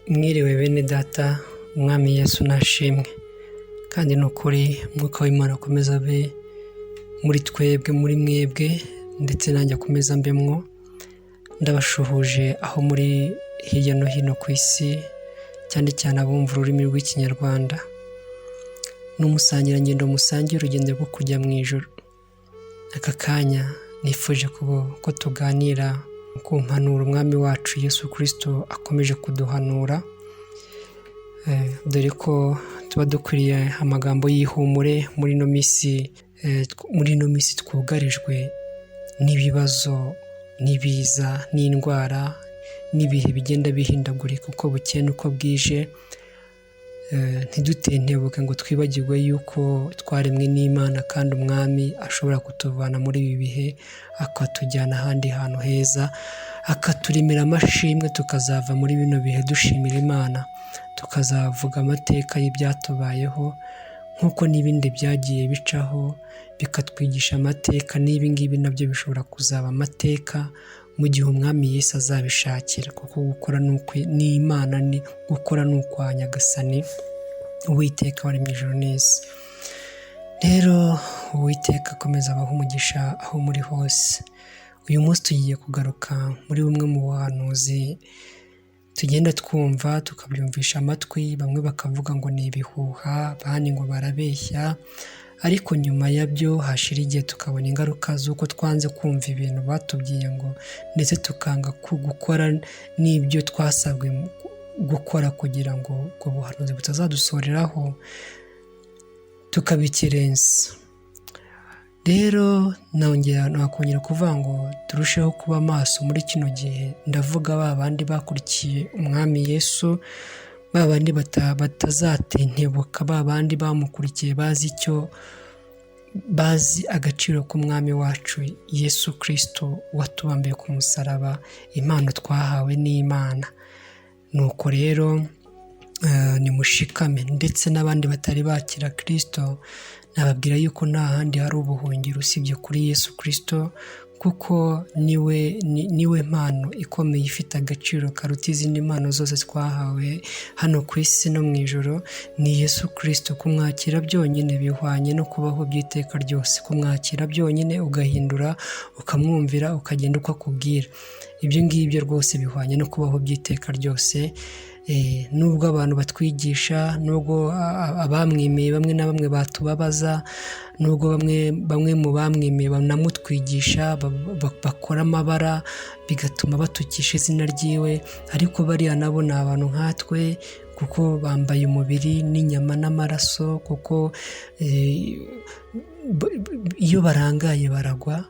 Mwiriwe bene data, umwami Yesu nashimwe kandi nukuri umwuka w'Imana akomeza abe muri twebwe, muri mwebwe ndetse nanjye akomeza mbemwo. Ndabashuhuje aho muri hirya no hino ku isi, cyane cyane abumva ururimi rw'ikinyarwanda. N'umusangirangendo musangiye urugendo rwo kujya mu ijuru. Aka kanya nifuje ko tuganira ku mpanuro umwami wacu Yesu Kristo akomeje kuduhanura, dore ko tuba dukwiriye amagambo y'ihumure muri ino minsi twugarijwe n'ibibazo, n'ibiza, n'indwara, n'ibihe bigenda bihindagurika uko bukeye n'uko bwije. Ntidutentebuke ngo twibagirwe yuko twaremwe n'Imana kandi umwami ashobora kutuvana muri ibi bihe akatujyana ahandi hantu heza, akaturemera amashimwe tukazava muri bino bihe dushimira Imana, tukazavuga amateka y'ibyatubayeho nk'uko n'ibindi byagiye bicaho bikatwigisha amateka. N'ibi ngibi nabyo bishobora kuzaba amateka mu gihe umwami Yesu azabishakira, kuko gukora n'Imana, ni gukora n'ukwa Nyagasani Uwiteka waremye ijuru n'isi. Rero Uwiteka akomeza abaha umugisha aho muri hose. Uyu munsi tugiye kugaruka muri bumwe mu buhanuzi tugenda twumva tukabyumvisha amatwi. Bamwe bakavuga ngo ni ibihuha, abandi ngo barabeshya, ariko nyuma yabyo hashira igihe tukabona ingaruka z'uko twanze kumva ibintu batubwiye ngo, ndetse tukanga gukora n'ibyo twasabwe gukora kugira ngo ubwo buhanuzi butazadusoreraho tukabikerensa. Rero nakongera kuvuga ngo turusheho kuba maso muri kino gihe. Ndavuga ba bandi bakurikiye umwami Yesu, ba bandi batazatentebuka, ba bandi bamukurikiye bazi agaciro k'umwami wacu Yesu Kristo watubambiye ku musaraba, impano twahawe n'Imana. Nuko rero nimushikame. Ndetse n'abandi batari bakira Kristo nababwira yuko nta handi hari ubuhungiro usibye kuri Yesu Kristo, kuko niwe mpano ikomeye ifite agaciro karuta izindi mpano zose twahawe hano ku isi no mu ijoro. Ni Yesu Kristo. Kumwakira byonyine bihwanye no kubaho by'iteka ryose. Kumwakira byonyine ugahindura, ukamwumvira, ukagenda uko akubwira, ibyo ngibyo rwose bihwanye no kubaho by'iteka ryose. Nubwo abantu batwigisha, nubwo abamwemeye bamwe na bamwe batubabaza, nubwo bamwe mu bamwemeye banamutwigisha bakora amabara bigatuma batukisha izina ryiwe, ariko bariya nabo ni abantu nkatwe, kuko bambaye umubiri n'inyama n'amaraso, kuko iyo barangaye baragwa,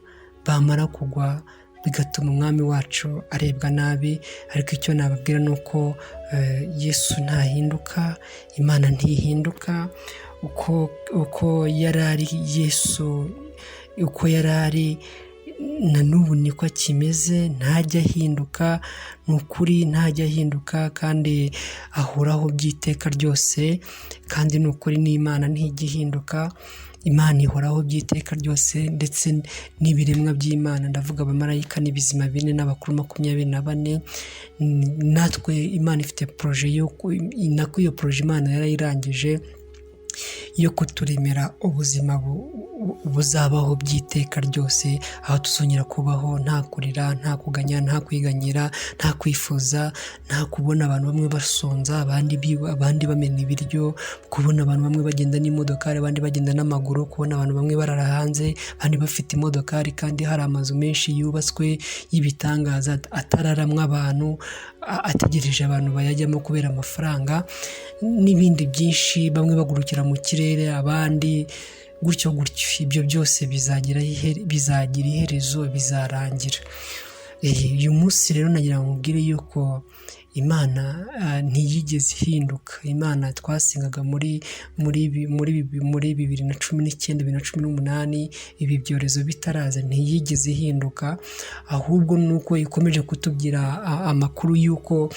bamara kugwa bigatuma umwami wacu arebwa nabi. Ariko icyo nababwira ni uko Yesu ntahinduka, Imana ntihinduka. Uko yari ari Yesu, uko yari ari na n'ubu niko akimeze, ntajya ahinduka. Ni ukuri, ntajya ahinduka kandi ahoraho by'iteka ryose. Kandi ni ukuri, n'Imana ntijya ihinduka. Imana ihoraho by'iteka ryose, ndetse n'ibiremwa by'Imana, ndavuga abamarayika n'ibizima bine n'abakuru 24. Natwe Imana ifite proje nako iyo proje Imana yarayirangije yo kuturemera ubuzima buzabaho by'iteka ryose, aho tuzongera kubaho nta kurira, nta kuganya, nta kwiganyira, nta kwifuza, nta kubona abantu bamwe basonza, abandi bamena ibiryo, kubona abantu bamwe bagenda n'imodokari, abandi bagenda n'amaguru, kubona abantu bamwe barara hanze, abandi bafite imodokari, kandi hari amazu menshi yubatswe y'ibitangaza atararamwe abantu, ategereje abantu bayajyamo kubera amafaranga, n'ibindi byinshi. Bamwe bagurukira mu kirere, abandi gutyo. Ibyo byose bizagira iherezo, bizarangira. Uyu munsi rero nagira ngo mubwire yuko Imana ntiyigeze ihinduka. Imana twasengaga muri 2019, 2018, ibi byorezo bitaraza, ntiyigeze ihinduka. Ahubwo nuko ikomeje kutubwira amakuru yuko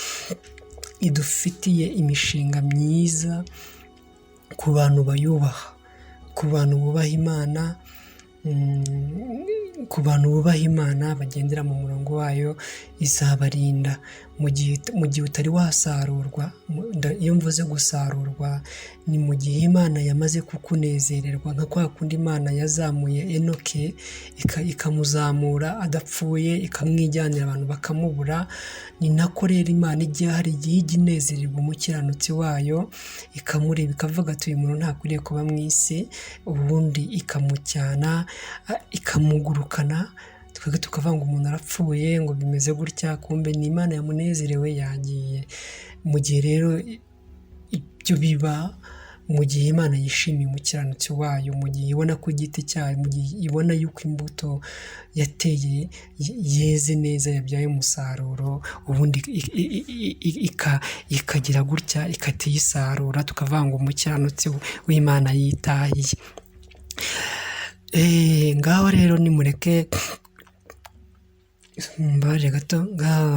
idufitiye imishinga myiza ku bantu bayubaha, ku bantu bubaha Imana, ku bantu bubaha Imana bagendera mu murongo wayo izabarinda mu gihe utari wasarurwa. Iyo mvuze gusarurwa ni mu gihe Imana yamaze kukunezererwa, nka kwa kundi Imana yazamuye Enoke ikamuzamura adapfuye, ikamwijyanira abantu bakamubura. Ni nako rero Imana hari igihe ijya inezererwa umukiranutsi wayo, ikamureba ikavuga ati uyu muntu ntakwiriye kuba mu isi, ubundi ikamucyana ikamugurukana. Twebwe tukavuga ngo umuntu arapfuye, ngo bimeze gutya, kumbe ni Imana yamunezerewe yagiye. Mu gihe rero ibyo biba, mu gihe Imana yishimiye umukiranutsi wayo, mu gihe ibona ku giti cyayo, mu gihe ibona yuko imbuto yateye yeze neza, yabyaye umusaruro, ubundi ikagira gutya ikatiyisarura, tukavuga ngo umukiranutsi w'Imana yitahiye. Ngaho rero nimureke mbaje gato,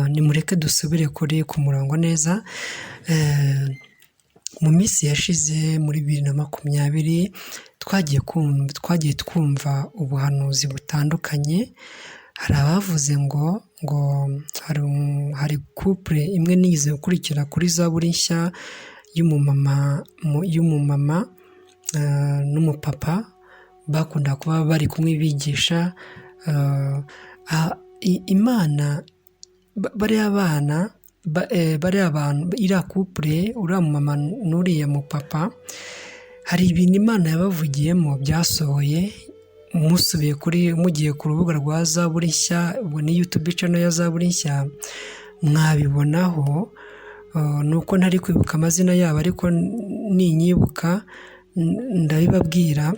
nimureke dusubire ku murongo neza. Mu minsi yashize muri 2020 twagiye twumva ubuhanuzi butandukanye. Hari abavuze ngo hari couple imwe nigize gukurikira kuri Zaburi nshya y'umumama n'umupapa bakunda kuba bari kumwe bigisha Imana. Bariya bantu iriya couple, uriya mumama n'uriya mupapa, hari ibintu Imana yabavugiyemo byasohoye. Mugiye ku rubuga rwa Zaburi nshya, ubwo ni YouTube channel ya Zaburi nshya, mwabibonaho. Nuko ntari kwibuka amazina yabo, ariko ninyibuka ndabibabwira.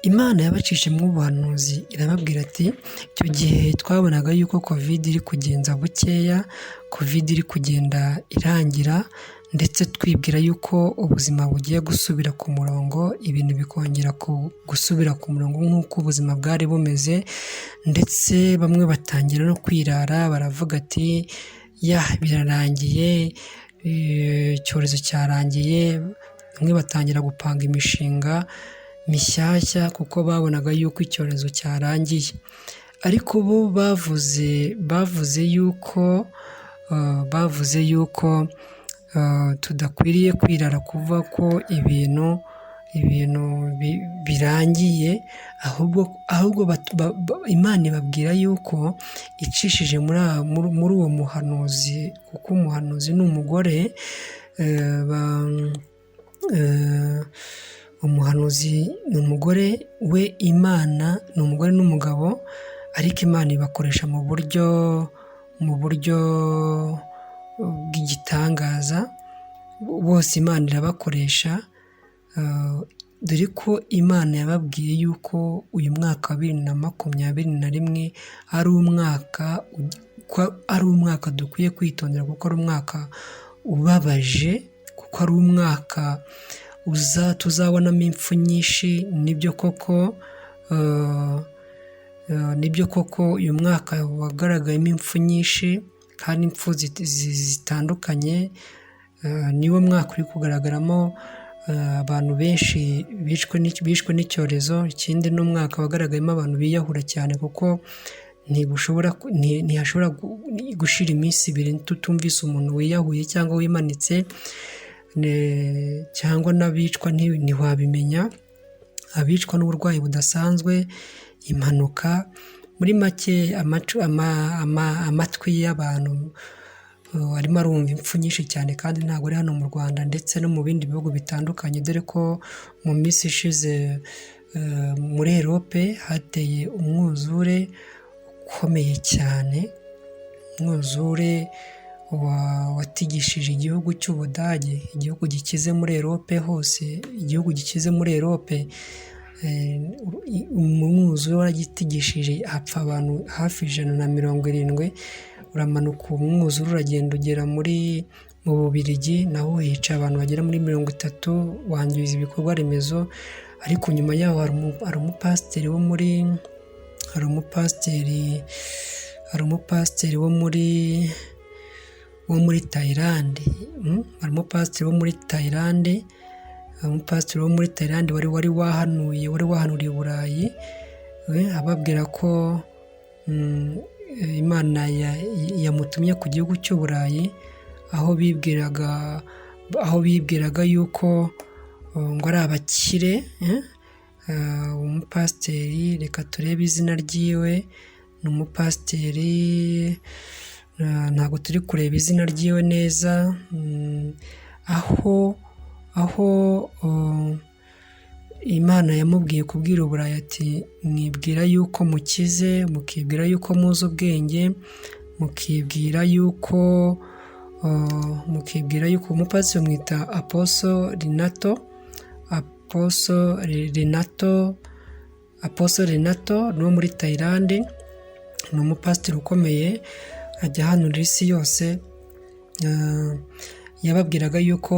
Imana yabacishemo ubuhanuzi irababwira ati icyo gihe twabonaga yuko covid iri kugenza bukeya, covid iri kugenda irangira, ndetse twibwira yuko ubuzima bugiye gusubira ku murongo, ibintu bikongera gusubira ku murongo nk'uko ubuzima bwari bumeze. Ndetse bamwe batangira no kwirara, baravuga ati birarangiye, icyorezo cyarangiye. Bamwe batangira gupanga imishinga mishyashya kuko babonaga yuko icyorezo cyarangiye. Ariko bo bavuze yuko tudakwiriye kwirara kuva ko ibintu birangiye, ahubwo Imana ibabwira yuko icishije muri uwo muhanuzi, kuko umuhanuzi ni umugore. Umuhanuzi ni umugore we, Imana ni umugore n'umugabo, ariko Imana ibakoresha mu buryo bw'igitangaza. Bose Imana irabakoresha, dore ko Imana yababwiye yuko uyu mwaka wa 2021 ari umwaka dukwiye kwitondera, kuko ari umwaka ubabaje, kuko ari umwaka tuzabonamo impfu nyinshi. Nibyo koko uyu mwaka wagaragayemo impfu nyinshi, kandi impfu zitandukanye. Niwo mwaka uri kugaragaramo abantu benshi bishwe n'icyorezo. Ikindi ni umwaka wagaragayemo abantu biyahura cyane, kuko ntihashobora gushira iminsi 2 tutumvise umuntu wiyahuye cyangwa wimanitse, cyangwa n'abicwa ntiwabimenya. Abicwa n'uburwayi budasanzwe, impanuka, muri make amatwi y'abantu arimo arumva impfu nyinshi cyane, kandi ntabwo ari hano mu Rwanda, ndetse no mu bindi bihugu bitandukanye. Dore ko mu minsi ishize muri Europe hateye umwuzure ukomeye cyane, umwuzure watigishije igihugu cy'Ubudage, igihugu gikize muri Europe hose, igihugu gikize muri Europe. Umwuzure waragitigishije, hapfa abantu hafi 170. Uramanuka umwuzure uragenda ugera mu Bubiligi, naho hica abantu bagera muri 30, wangiza ibikorwa remezo. Ariko nyuma yaho hari umupasiteri wo muri Thailand. Hari umupasiteri wo muri Thailand wari wahanuriye Burayi, ababwira ko Imana yamutumye ku gihugu cy'Uburayi, aho bibwiraga yuko ngo ari abakire. Umupasiteri, reka turebe izina ryiwe, ni umupasiteri, ntabwo turi kureba izina ryiwe neza, aho Imana yamubwiye kubwira Uburayi ati mwibwira yuko mukize, mukibwira yuko muzi ubwenge, mukibwira yuko umupasiteri bamwita Apostle Renato ni uwo muri Thailand, ni umupasiteri ukomeye ajya ahanurira isi yose. Yababwiraga yuko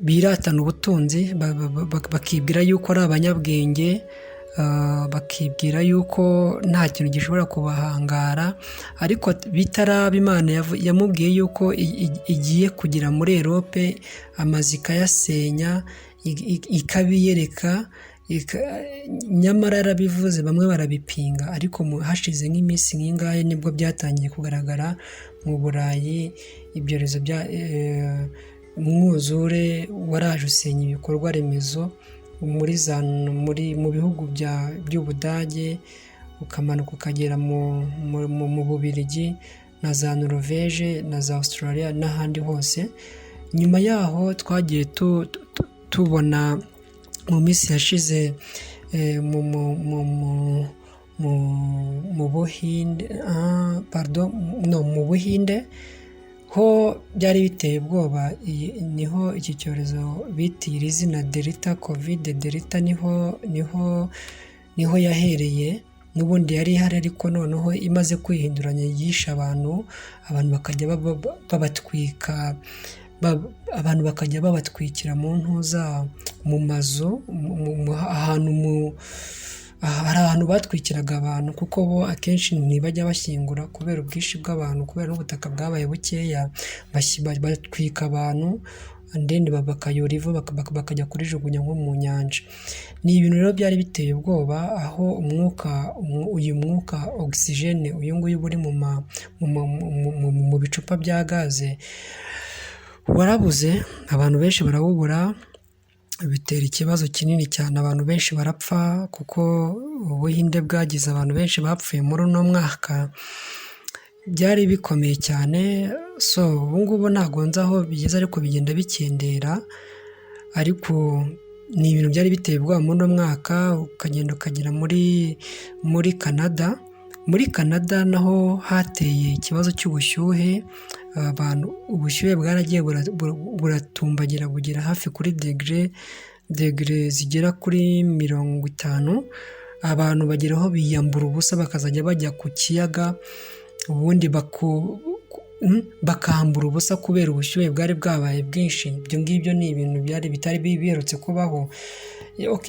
biratana ubutunzi, bakibwira yuko ari abanyabwenge, bakibwira yuko nta kintu gishobora kubahangara, ariko bitaraba Imana yamubwiye yuko igiye kugera muri Europe, amazu ikayasenya, ikabiyereka, nyamara yarabivuze, bamwe barabipinga, ariko hashize nk'iminsi nk'ingahe nibwo byatangiye kugaragara mu Burayi. Ibyorezo umwuzure waraje usenya ibikorwa remezo mu bihugu by'Ubudage, ukamanuka ukagera mu Bubiligi na za Norvège na za Australia n'ahandi hose. Nyuma yaho twagiye tubona mu minsi yashize mu Buhinde ho byari biteye ubwoba. Niho iki cyorezo bitiye izina Delta, niho yahereye. N'ubundi yari ihari, ariko noneho imaze kwihinduranya, yishe abantu bakajya babatwika, abantu bakajya babatwikira mu ntuza, mu mazu, hari ahantu batwikiraga abantu, kuko bo akenshi ntibajya bashyingura kubera ubwinshi bw'abantu, kubera n'ubutaka bwabaye bukeya, batwika abantu ndende bakayora ivu bakajya kurijugunya nko mu nyanja. Ni ibintu rero byari biteye ubwoba, aho uyu mwuka oxygene, uyu nguyu uri mu bicupa bya gaze warabuze, abantu benshi barawubura, bitera ikibazo kinini cyane, abantu benshi barapfa, kuko Ubuhinde bwagize abantu benshi bapfuye muri uno mwaka. Byari bikomeye cyane. Ubu ngubu ntabwo nzi aho bigeze, ariko bigenda bikendera, ariko ni ibintu byari biteye ubwoba muri uno mwaka. Ukagenda ukagera muri Canada. Muri Canada naho hateye ikibazo cy'ubushyuhe, ubushyuhe bwaragiye buratumbagira bugera hafi kuri degre zigera kuri 50. Abantu bageraho biyambura ubusa, bakazajya bajya ku kiyaga, ubundi bakambura ubusa kubera ubushyuhe bwari bwabaye bwinshi. Ibyo ngibyo ni ibintu bitari biherutse kubaho.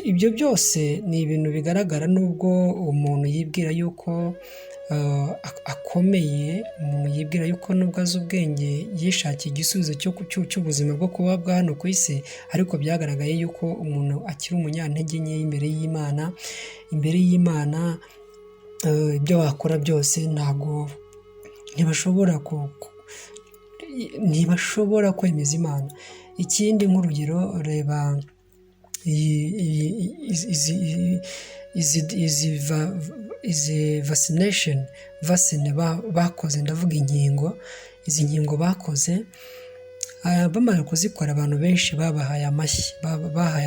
Ibyo byose ni ibintu bigaragara, nubwo umuntu yibwira yuko akomeye, umuntu yibwira yuko nubwo azi ubwenge yishakiye igisubizo cy'ubuzima bwo kuba bwa hano ku isi, ariko byagaragaye yuko umuntu akiri umunyantege nke imbere y'Imana. Ibyo wakora byose ntibashobora kwemeza Imana. Ikindi nk'urugero, reba izi vaccine bakoze, ndavuga inkingo, izi nkingo bakoze, bamaze kuzikora abantu benshi babahaye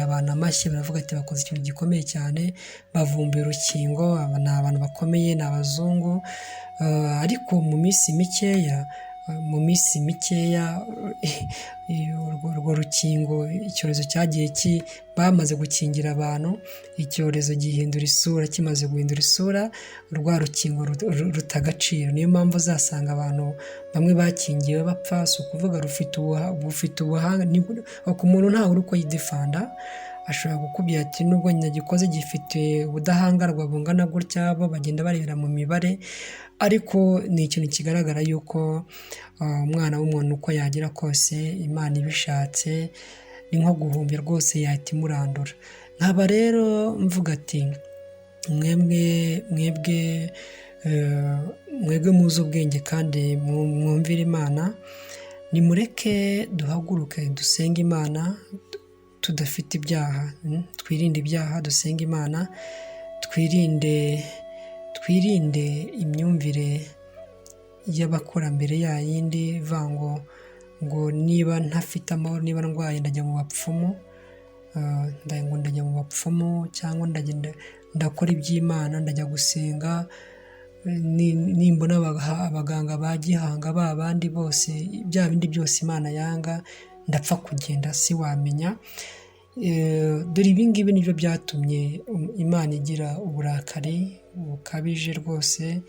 abantu amashyi, baravuga ati bakoze ikintu gikomeye cyane, bavumbuye urukingo, ni abantu bakomeye, ni abazungu. Ariko mu minsi mikeya urwo rukingo, icyorezo cyagiye bamaze gukingira abantu, icyorezo gihindura isura. Kimaze guhindura isura, rwa rukingo ruta agaciro. Niyo mpamvu uzasanga abantu bamwe bakingiwe bapfa. Si ukuvuga bufite ubuhanga, ku muntu ntawe uri uko yidefanda, ashobora gukubwira ati nubwo nyagikoze gifite ubudahangarwa bungana gutya, bo bagenda barebera mu mibare, ariko ni ikintu kigaragara yuko umwana w'umuntu uko yagira kose, Imana ibishatse, ni nko guhumbya rwose yahita imurandura. nkaba rero mvuga ati mwebwe muzi ubwenge kandi mwumvira Imana, nimureke duhaguruke dusenge Imana tudafite ibyaha, twirinde ibyaha, dusenge Imana, twirinde imyumvire y'abakurambere yayindi ivuga ngo niba ntafite amahoro, niba ndwaye ndajya mu bapfumu, ndajya mu bapfumu, cyangwa ndakora iby'Imana, ndajya gusenga, nimbona abaganga ba gihanga ba bandi bose, bya bindi byose Imana yanga, ndapfa kugenda si wamenya. Dore ibi ngibi nibyo byatumye Imana igira uburakari bukabije rwose,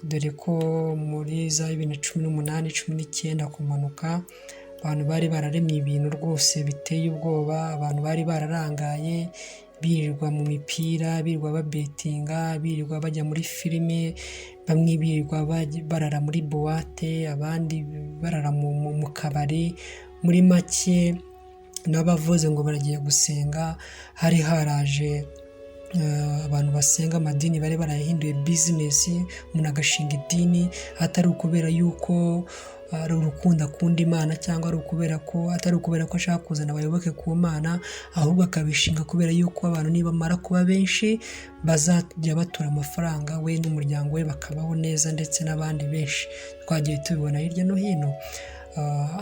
dore ko muri za 2018, 19 kumanuka, abantu bari bararemye ibintu rwose biteye ubwoba, abantu bari bararangaye, birirwa mu mipira, birirwa babetinga, birirwa bajya muri filime, bamwe birirwa barara muri buwate, abandi barara mu kabari. Muri make n'abavuze ngo baragiye gusenga, hari haraje abantu basenga amadini bari barayahinduye bizinesi, umuntu agashinga idini atari ukubera yuko ari urukundo akunda Imana, cyangwa atari ukubera ko ashaka kuzana abayoboke ku Mana, ahubwo akabishinga kubera yuko abantu nibamara kuba benshi bazajya batura amafaranga, we n'umuryango we bakabaho neza, ndetse n'abandi benshi twagiye tubibona hirya no hino.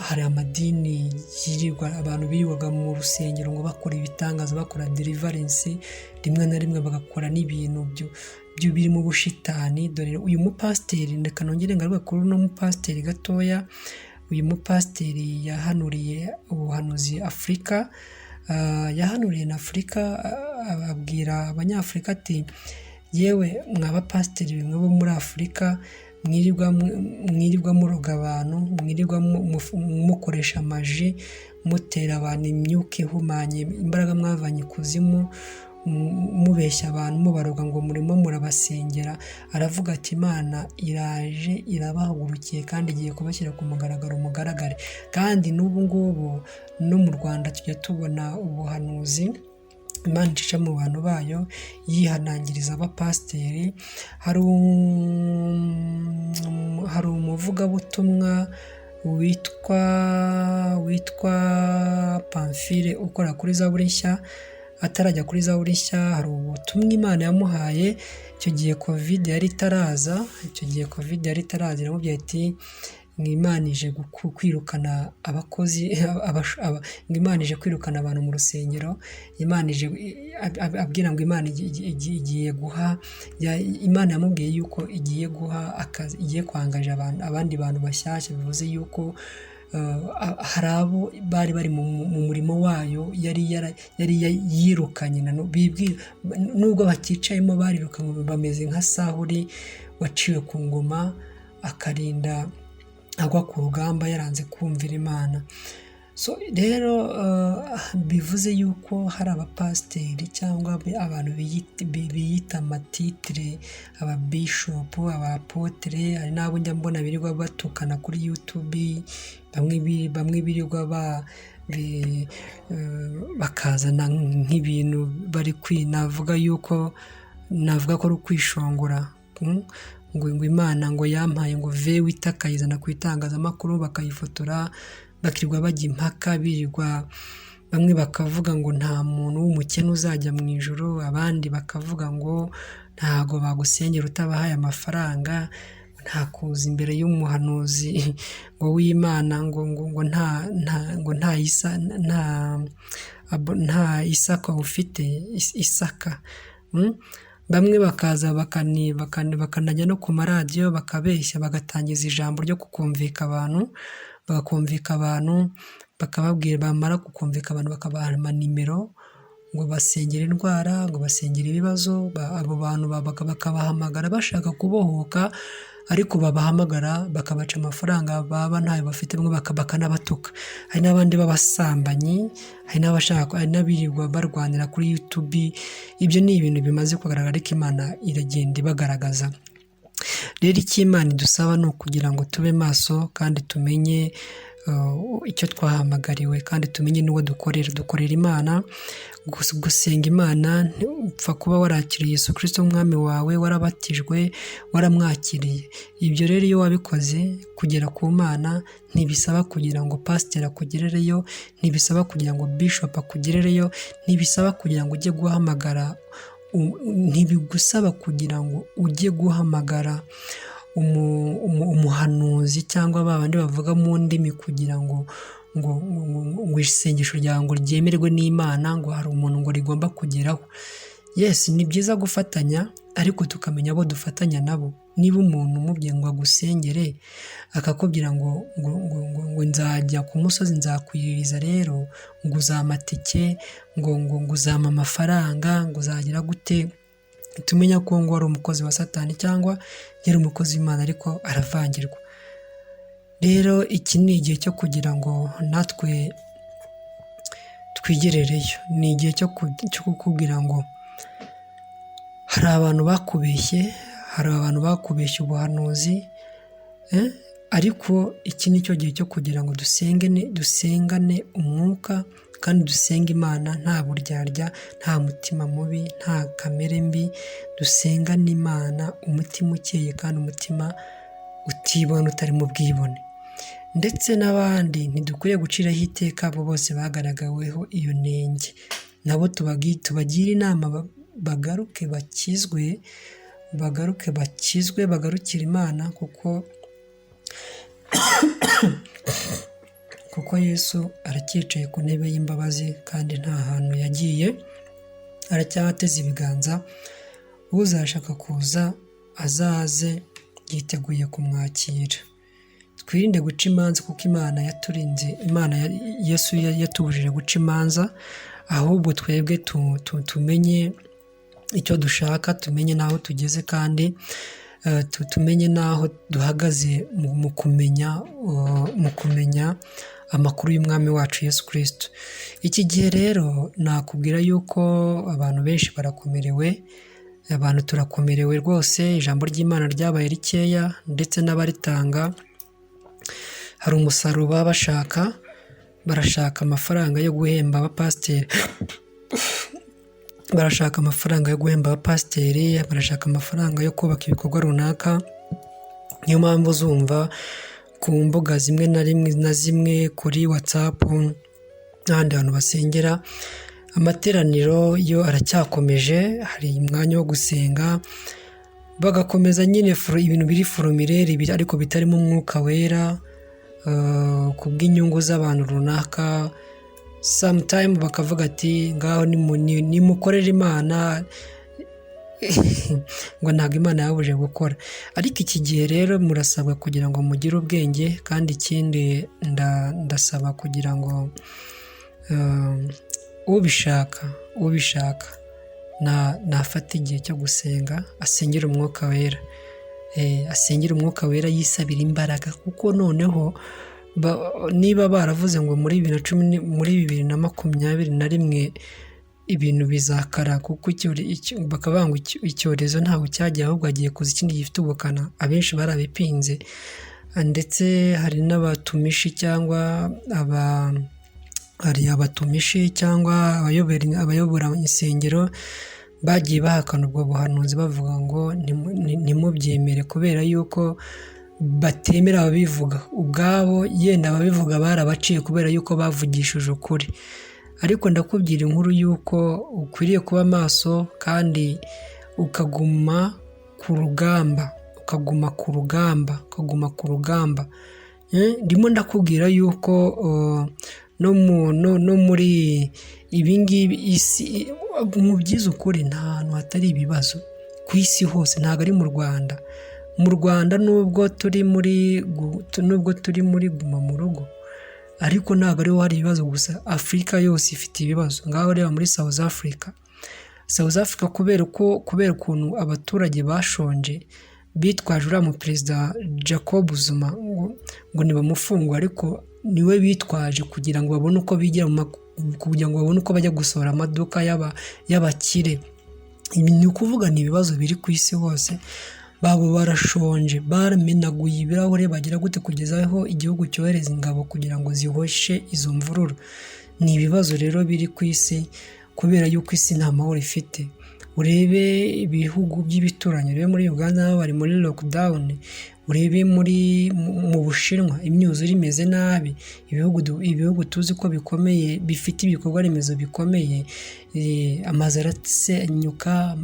Hari amadini yirirwa, abantu birirwaga mu rusengero ngo bakora ibitangaza, bakora deliverance, rimwe na rimwe bagakora n'ibintu biri mu bushitani. Dore uyu mupasiteri, reka nongere ngaruke kuri uno mupasiteri gatoya. Uyu mupasiteri yahanuriye ubuhanuzi Afurika, yahanuriye na Afurika, ababwira abanyafurika ati yewe mw'abapasiteri bimwe bo muri Afurika, mwirirwa muroga abantu, mwirirwa mukoresha amaji, mutera abantu imyuka ihumanye, imbaraga mwavanye ikuzimu, mubeshya abantu, mubaroga ngo murimo murabasengera. Aravuga ati Imana iraje irabahagurukiye kandi igiye kubashyira ku mugaragare. Kandi n'ubu ngubu no mu Rwanda tujya tubona ubuhanuzi Imana icisha mu bantu bayo yihanangiriza abapasiteri. Hari umuvugabutumwa witwa Pamphile ukora kuri Zaburi Nshya. Atarajya kuri Zaburi Nshya, hari ubutumwa Imana yamuhaye icyo gihe covid yari itaraza, iramubwira ati Imana ije kwirukana abakozi, Imana ije kwirukana abantu mu rusengero, Imana ije abwira ngo Imana igiye guha, Imana yamubwiye yuko igiye guha akazi, igiye kwangaje abandi bantu bashyashya. Bivuze yuko hari abo bari mu murimo wayo yari yirukanye, nubwo bakicayemo barirukanywe, bameze nka Sawuli waciwe ku ngoma akarinda agwa ku rugamba yaranze kumvira Imana. So rero bivuze yuko hari abapasiteri cyangwa abantu biyita amatitire, ababishopu, abapotere, hari n'abo njya mbona birirwa batukana kuri YouTube, bamwe birirwa bakazana nk'ibintu bari navuga ko ari ukwishongora, ngo Imana ngo yampaye ngo vewita akayizana ku itangazamakuru bakayifotora, bakirirwa bajya impaka, birirwa bamwe bakavuga ngo nta muntu w'umukene uzajya mu ijuru, abandi bakavuga ngo ntago bagusengera utabahaye amafaranga, nta kuza imbere y'umuhanuzi ngo w'Imana ngo nta isaka ufite isaka. Bamwe bakaza bakanajya no ku maradiyo bakabeshya, bagatangiza ijambo ryo kukumvika abantu, bakababwira, bamara kukumvika abantu bakabaha amanimero ngo basengere indwara, ngo basengere ibibazo. Abo bantu bakabahamagara bashaka kubohoka, ariko babahamagara bakabaca amafaranga baba ntayo bafite, bamwe bakanabatuka. Hari n'abandi b'abasambanyi, hari n'abirirwa barwanira kuri YouTube. Ibyo ni ibintu bimaze kugaragara, ariko Imana iragenda ibagaragaza. Rero icyo Imana idusaba ni ukugira ngo tube maso kandi tumenye icyo twahamagariwe, kandi tumenye n'uwo dukorera Imana. Gusenga Imana upfa kuba warakiriye Yesu Kristo umwami wawe, warabatijwe, waramwakiriye. Ibyo rero iyo wabikoze, kugera ku Mana ntibisaba kugira ngo pasiteri akugerereyo, ntibisaba kugira ngo bishop akugerereyo, ntibisaba kugira ngo ujye guhamagara, ntibigusaba kugira ngo ujye guhamagara umuhanuzi cyangwa babandi bavuga mu ndimi kugira ngo isengesho ryawe ngo ryemerwe n'Imana, ngo hari umuntu ngo rigomba kugeraho. Yes, ni byiza gufatanya, ariko tukamenya abo dufatanya nabo. Niba umuntu umubwiye ngo agusengere, akakubwira ngo nzajya ku musozi nzakwiririza, rero ngo uzampa amatike, ngo uzampa amafaranga, ngo uzagira gute, tumenya ko ngo ari umukozi wa Satani cyangwa yari umukozi w'Imana ariko aravangirwa. Rero iki ni igihe cyo kugira ngo natwe twigerereyo. Ni igihe cyo kukubwira ngo hari abantu bakubeshye, hari abantu bakubeshye ubuhanuzi, ariko iki ni cyo gihe cyo kugira ngo dusengane umwuka, kandi dusenga Imana nta buryarya, nta mutima mubi, nta kamere mbi. Dusengane Imana umutima ukeye kandi umutima utibona, utari mu bwibone. Ndetse n'abandi ntidukwiye guciraho iteka abo bose bagaragaweho iyo nenge. Nabo tubagire inama bagaruke bakizwe, bagarukire Imana, kuko Yesu aracyicaye ku ntebe y'imbabazi kandi nta hantu yagiye, aracyateze ibiganza. Uzashaka kuza azaze yiteguye kumwakira. Twirinde guca imanza, kuko Imana yaturinze, Yesu yatubujije guca imanza, ahubwo twebwe tumenye icyo dushaka, tumenye n'aho tugeze, kandi tumenye n'aho duhagaze mu kumenya amakuru y'umwami wacu Yesu Kristo. Iki gihe rero nakubwira yuko abantu benshi barakomerewe, abantu turakomerewe rwose. Ijambo ry'Imana ryabaye rikeya, ndetse n'abaritanga hari umusaruro baba bashaka. Barashaka amafaranga yo guhemba abapasiteri, barashaka amafaranga yo kubaka ibikorwa runaka. Niyo mpamvu uzumva ku mbuga zimwe na zimwe, kuri WhatsApp n'ahandi hantu basengera, amateraniro yo aracyakomeje, hari umwanya wo gusenga, bagakomeza nyine ibintu biri foromire, ariko bitarimo umwuka wera, ku bw'inyungu z'abantu runaka. Sometime bakavuga ati ngaho nimukorere Imana, ngo ntabwo Imana yabuje gukora. Ariko iki gihe rero murasabwa kugira ngo mugire ubwenge, kandi ikindi ndasaba kugira ngo ubishaka nafata igihe cyo gusenga, asengera umwuka wera, yisabira imbaraga, kuko noneho niba baravuze ngo muri 2021 ibintu bizakara, kuko bakavuga ngo icyorezo ntaho cyagiye, ahubwo agiye kuza ikindi gifite ubukana. Abenshi barabipinze, ndetse hari n'abatumishi cyangwa abayobora insengero bagiye bahakana ubwo buhanuzi, bavuga ngo ntimubyemere, kubera yuko batemera ababivuga ubwabo. Yenda ababivuga barabaciye kubera yuko bavugishije ukuri. Ariko ndakubwira inkuru yuko ukwiriye kuba maso, kandi ukaguma ku rugamba. Ndimo ndakubwira yuko no muri ibingibi isi, mu byiza ukuri, nta hantu hatari ibibazo ku isi hose, ntabwo ari mu Rwanda. Mu Rwanda nubwo turi muri guma mu rugo, ariko ntabwo ariho hari ibibazo gusa. Afurika yose ifite ibibazo. Ngaho reba muri South Africa, kubera ukuntu abaturage bashonje, bitwaje uriya mu perezida Jacob Zuma ngo ntibamufungwe, ariko niwe bitwaje kugira ngo babone uko bigira, kugira ngo babone uko bajya gusohora amaduka y'abakire. Ni ukuvuga ni ibibazo biri ku isi hose. babo barashonje, baramenaguye ibirahure bagira gute kugeza aho igihugu cyohereza ingabo kugira ngo zihoshe izo mvururu. Ni ibibazo rero biri ku isi kubera yuko isi nta mahoro ifite. Urebe ibihugu by'ibituranyi, urebe muri Uganda nabo bari muri lockdown, urebe mu Bushinwa imyuzure imeze nabi, ibihugu tuzi ko bikomeye bifite ibikorwa remezo bikomeye, amazu arasenyuka,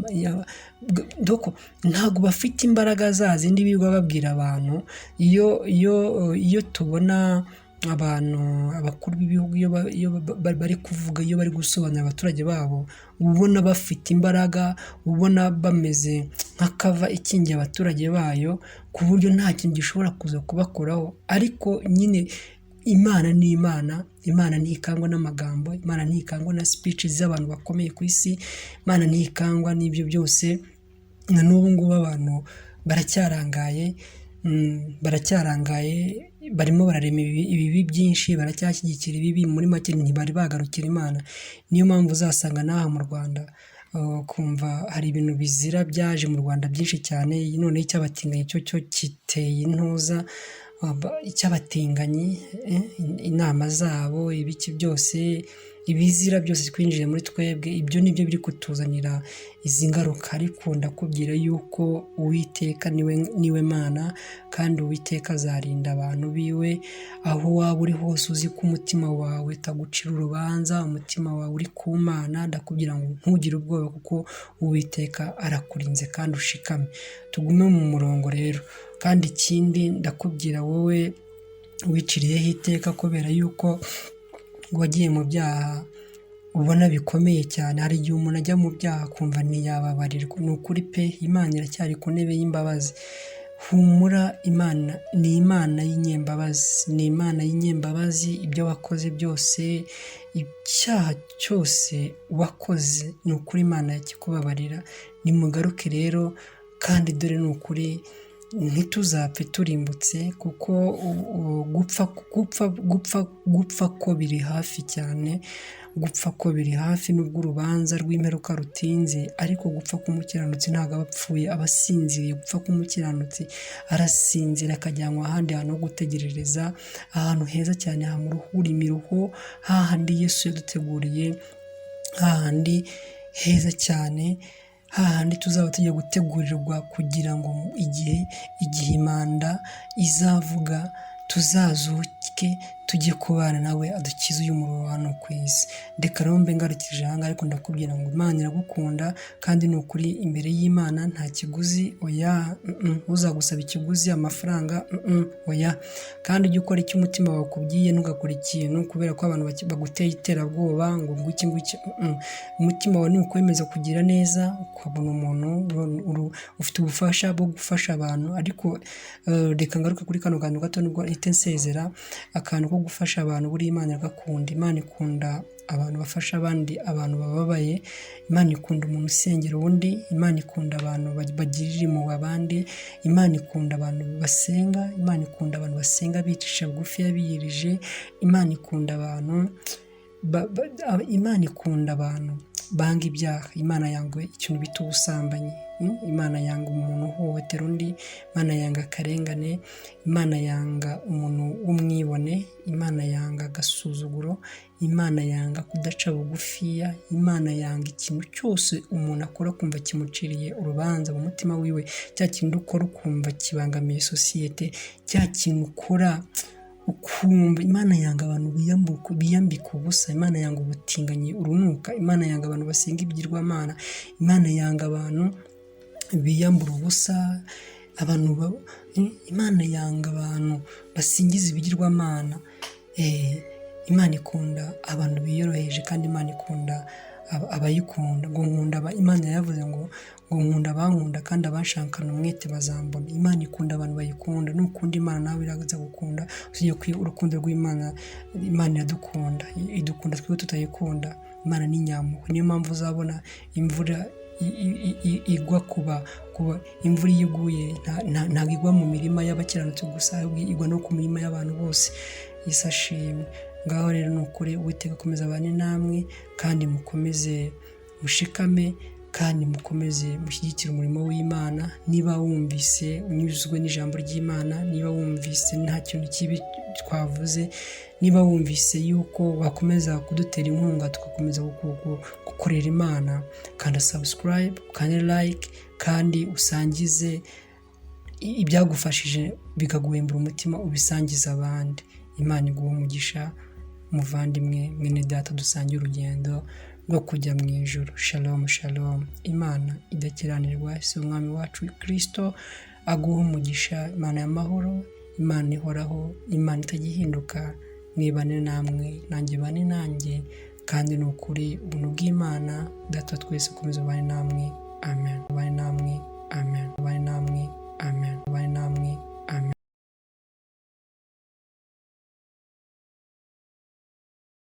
ntabwo bafite imbaraga za zindi birirwa babwira abantu. Iyo tubona abantu, abakuru b'ibihugu iyo bari kuvuga, iyo bari gusobanurira abaturage babo, ubona bafite imbaraga, ubona bameze nk'akava ikingiye abaturage bayo, ku buryo nta kintu gishobora kuza kubakoraho. Ariko nyine Imana ni Imana, Imana ntikangwa n'amagambo, Imana ntikangwa na speech z'abantu bakomeye ku isi, Imana ntikangwa n'ibyo byose. Na n'ubu ngubu abantu baracyarangaye, barimo bararema ibibi byinshi, baracyashyigikira ibibi, muri make ntibari bagarukira Imana. Niyo mpamvu uzasanga n'aha mu Rwanda kumva hari ibintu bizira byaje mu Rwanda byinshi cyane. Noneho icyabatinganyi cyo kiteye intuza, icyabatinganyi inama zabo, ibiki byose, ibizira byose twinjiye muri twebwe, ibyo nibyo biri kutuzanira izi ngaruka. Ariko ndakubwira yuko Uwiteka niwe Mana, kandi Uwiteka azarinda abantu biwe. Aho waba uri hose, uzi ko umutima wawe utagucira urubanza, umutima wawe uri ku Mana, ndakubwira ngo ntugire ubwoba, kuko Uwiteka arakurinze kandi ushikame. Tugume mu murongo rero. Kandi ikindi ndakubwira wowe wiciriyeho iteka kubera yuko wagiye mu byaha ubona bikomeye cyane. Hari igihe umuntu ajya mu byaha akumva ntiyababarirwa. Ni ukuri pe, Imana iracyari ku ntebe y'imbabazi. Humura, Imana ni Imana y'inyembabazi, ni Imana y'inyembabazi. Ibyo wakoze byose, icyaha cyose wakoze, ni ukuri Imana yakikubabarira. Nimugaruke rero, kandi dore ni ukuri ntituzapfe turimbutse, kuko gupfa ko biri hafi cyane, gupfa ko biri hafi. Nubwo urubanza rw'imperuka rutinze, ariko gupfa k'umukiranutsi ntabwo aba apfuye, aba asinziriye. Gupfa k'umukiranutsi arasinzira, akajyanwa ahandi hantu ho gutegerereza, ahantu heza cyane hamuruhura imiruho, hahandi Yesu yaduteguriye, hahandi heza cyane, hahandi tuzaba tugiye gutegurirwa, kugira ngo igihe impanda izavuga tuzazuke tujye kubana nawe, adukize uyu muriro wa hano ku isi. Reka rero mbe ngarukije aha ngaha, ariko ndakubwira ngo Imana iragukunda, kandi ni ukuri imbere y'Imana nta kiguzi, oya, uzagusaba ikiguzi, amafaranga, oya. Kandi ujye ukora icyo umutima wawe ukubwiye, ntugakora ikintu kubera ko abantu baguteye iterabwoba ngo nguki. Umutima wawe ni ukwemeza kugira neza, ukabona umuntu ufite ubufasha bwo gufasha abantu. Ariko reka ngaruke kuri kano kantu gato nubwo ihita nsezera. Akantu ko gufasha abantu, buri Imana iragakunda. Imana ikunda abantu bafasha abandi, abantu bababaye. Imana ikunda umuntu usengera undi. Imana ikunda abantu bagirira impuhwe abandi. Imana ikunda abantu basenga. Imana ikunda abantu basenga bicisha bugufi yabiyirije. Imana ikunda abantu Imana ikunda abantu banga ibyaha. Imana yanga ikintu bita ubusambanyi. Imana yanga umuntu uhohotera undi. Imana yanga akarengane. Imana yanga umuntu w'umwibone. Imana yanga agasuzuguro. Imana yanga kudaca bugufiya. Imana yanga ikintu cyose umuntu akora kumva kimuciriye urubanza mu mutima wiwe. Cya kintu ukora ukumva kibangamiye sosiyete. Cya kintu ukora ukumva. Imana yanga abantu biyambika ubusa. Imana yanga ubutinganyi, urunuka. Imana yanga abantu basenga ibigirwamana. Imana yanga abantu biyambura ubusa, Imana yanga abantu basingiza ibigirwamana. Imana ikunda abantu biyoroheje, kandi Imana ikunda abayikunda. Ngo nkunda Imana yavuze ngo nkunda abankunda, kandi abashakana umwete bazambona. Imana ikunda abantu bayikunda. Nukunda Imana nawe iraza gukunda. Ugiye urukundo rw'Imana, Imana iradukunda, idukunda twebwe tutayikunda. Imana ni nyampuhwe. Niyo mpamvu uzabona imvura igwa kuba imvura iyo iguye ntabwo igwa mu mirima y'abakiranutsi gusa, ahubwo igwa no ku mirima y'abantu bose. Yesu ashimwe. Ngaho rero ni ukuri Uwiteka akomeza abane namwe, kandi mukomeze mushikame, kandi mukomeze mushyigikire umurimo w'Imana. Niba wumvise unyuzwe n'ijambo ry'Imana, niba wumvise nta kintu kibi twavuze, niba wumvise yuko wakomeza kudutera inkunga tugakomeza gukorera Imana, kanda subscribe, kanda like, kandi usangize ibyagufashije bikaguhembura umutima, ubisangiza abandi. Imana iguhe umugisha muvandimwe, mwene data, dusangiye urugendo rwo kujya mu ijuru. Shalom shalom. Imana idakiranirwa, si umwami wacu Kristo aguha umugisha. Imana y'amahoro, Imana ihoraho, Imana itagihinduka, nibane namwe, nanjye bane nanjye, kandi ni ukuri ubuntu bw'Imana Data twese ukomeze ubane namwe. Amen. Ubane namwe. Amen. Ubane namwe. Amen. Ubane namwe.